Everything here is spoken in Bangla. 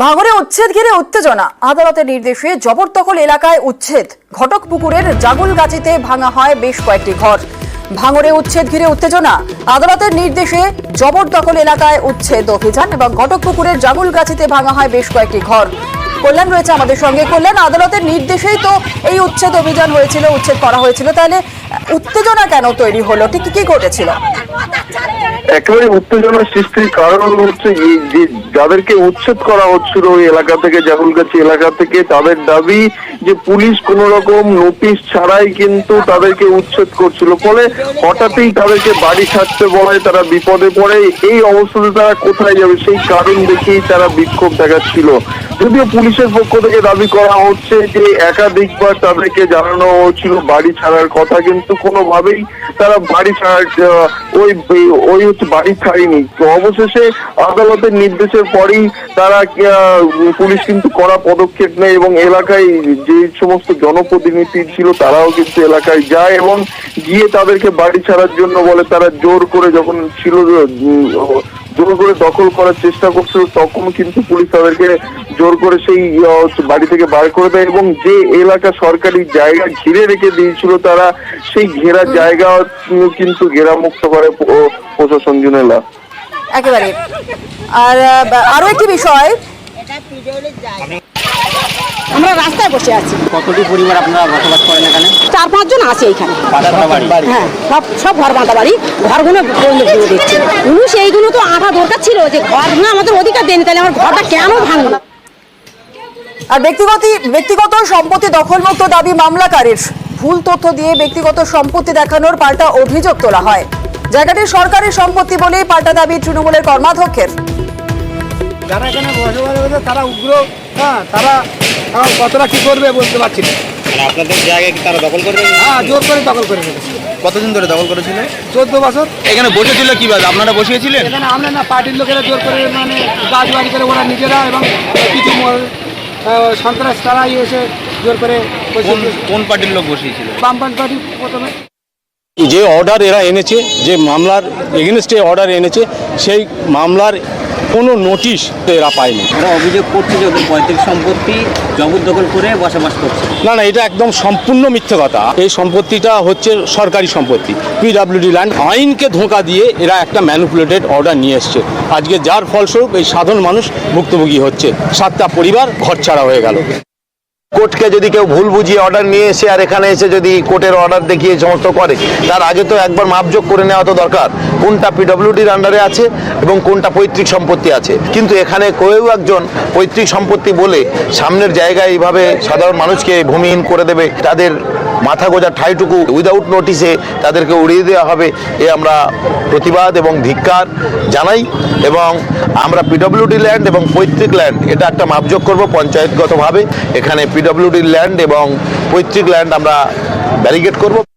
ভাঙড়ে উচ্ছেদ ঘিরে উত্তেজনা। আদালতের নির্দেশে জবরদখল এলাকায় উচ্ছেদ। ঘটকপুকুরের জাগুলগাছিতে ভাঙা হয় বেশ কয়েকটি ঘর। ভাঙড়ে উচ্ছেদ ঘিরে উত্তেজনা। আদালতের নির্দেশে জবরদখল এলাকায় উচ্ছেদ অভিযান এবং ঘটকপুকুরের জাগুলগাছিতে ভাঙা হয় বেশ কয়েকটি ঘর। কল্যাণ রয়েছে আমাদের সঙ্গে। কল্যাণ, আদালতের নির্দেশেই তো এই উচ্ছেদ অভিযান হয়েছিল, উচ্ছেদ করা হয়েছিল, তাহলে উত্তেজনা কেন তৈরি হলো? ঠিক কি ঘটেছিল? একেবারে উত্তেজনা সৃষ্টির কারণ হচ্ছে যে যাদেরকে উচ্ছেদ করা হচ্ছিল ওই এলাকা থেকে, জাগুলগাছি এলাকা থেকে, তাদের দাবি যে পুলিশ কোন রকম নোটিশ ছাড়াই কিন্তু তাদেরকে উচ্ছেদ করছিল। ফলে হঠাৎই তাদেরকে বাড়ি ছাড়তে বলায় তারা বিপদে পড়ে। এই অবস্থাতে তারা কোথায় যাবে সেই কারণ দেখেই তারা বিক্ষোভ দেখাচ্ছিল। যদিও পুলিশের পক্ষ থেকে দাবি করা হচ্ছে যে একাধিকবার তাদেরকে জানানো হচ্ছিল বাড়ি ছাড়ার কথা, কিন্তু কোনোভাবেই তারা বাড়ি বাড়ি ছাড়েনি। তো অবশেষে আদালতের নির্দেশের পরেই তারা পুলিশ কিন্তু কড়া পদক্ষেপ নেয় এবং এলাকায় যে সমস্ত জনপ্রতিনিধি ছিল তারাও কিন্তু এলাকায় যায় এবং গিয়ে তাদেরকে বাড়ি ছাড়ার জন্য বলে। তারা জোর করে যখন ছিল জোর করে দখল করার চেষ্টা করছিল তখন কিন্তু পুলিশ তাদেরকে জোর করে সেই বাড়ি থেকে বার করে দেয় এবং যে এলাকা সরকারি জায়গা ঘিরে রেখে দিয়েছিল তারা সেই ঘেরা জায়গা কিন্তু ঘেরামুক্ত করে প্রশাসন জুনেলা। একেবারে। আর আরো একটি বিষয়, আমরা রাস্তায় বসে আছি। কতটি পরিবার আপনারা বসবাস করেন এখানে? 4-5 জন আছে এখানে। হ্যাঁ, সব ঘর বাঁধা বাড়ি। ঘরগুলো ভেঙে দিচ্ছে। সেইগুলো তো আঠা দরকার ছিল যে ঘর ভাঙা আমাদের অধিকার দেয়নি, তাহলে আমার ঘরটা কেন ভাঙলো? আর ব্যক্তিগত সম্পত্তি দখলমুক্ত দাবি মামলাকারীর। ভুল তথ্য দিয়ে ব্যক্তিগত সম্পত্তি দেখানোর পাল্টা অভিযোগ তোলা হয়। জায়গাটি সরকারি সম্পত্তি বলেই পাল্টা দাবি তৃণমূলের কর্মাধ্যক্ষের। যারা এখানে বসবাস করে তারা উগ্র, তারা কতটা কি করবে বলতে পারছি না। আপনাদের জায়গা কি তারা দখল করবে? হ্যাঁ, জোর করে দখল করে ফেলেছে। কতদিন ধরে দখল করেছিল? 14 বছর। এখানে বসেছিল কিভাবে? আপনারা বসিয়েছিলেন? এখানে আমরা না, পার্টির লোকেরা জোর করে, মানে গাছ বাড়ি করে ওরা নিজেরা এবং কিছু সন্ত্রাস তারাই এসে জোর করে। কোন পার্টির লোক বসিয়েছিল? বামপন্থী পার্টি প্রথমে। যে অর্ডার এরা এনেছে, যে মামলার এগেনস্টে অর্ডার এনেছে, সেই মামলার কোনো নোটিশ এরা পায়নি। ওরা অভিযোগ করছে যে ওদের পৈতৃক সম্পত্তি জবরদখল করে বসবাস করছে। না, এটা একদম সম্পূর্ণ মিথ্যে কথা। এই সম্পত্তিটা হচ্ছে সরকারি সম্পত্তি, পিডব্লিউডি ল্যান্ড। আইনকে ধোঁকা দিয়ে এরা একটা ম্যানিপুলেটেড অর্ডার নিয়ে এসছে আজকে, যার ফলস্বরূপ এই সাধারণ মানুষ ভুক্তভোগী হচ্ছে। 7টা পরিবার ঘরছাড়া হয়ে গেল। কোর্টকে যদি কেউ ভুল বুঝিয়ে অর্ডার নিয়ে এসে আর এখানে এসে যদি কোর্টের অর্ডার দেখিয়ে সমস্ত করে, তার আগে তো একবার মাপযোগ করে নেওয়া তো দরকার কোনটা পিডব্লিউডির আন্ডারে আছে এবং কোনটা পৈতৃক সম্পত্তি আছে। কিন্তু এখানে কেউ একজন পৈতৃক সম্পত্তি বলে সামনের জায়গায় এইভাবে সাধারণ মানুষকে ভূমিহীন করে দেবে, তাদের মাথা গোঁজার ঠাঁইটুকু উইদাউট নোটিসে তাদেরকে উড়িয়ে দেওয়া হবে, এ আমরা প্রতিবাদ এবং ধিক্কার জানাই। এবং আমরা পিডব্লিউডি ল্যান্ড এবং পৈতৃক ল্যান্ড এটা একটা মাপযোগ করব পঞ্চায়েতগতভাবে। এখানে পিডব্লিউডি ল্যান্ড এবং পৈতৃক ল্যান্ড আমরা ব্যারিকেড করব।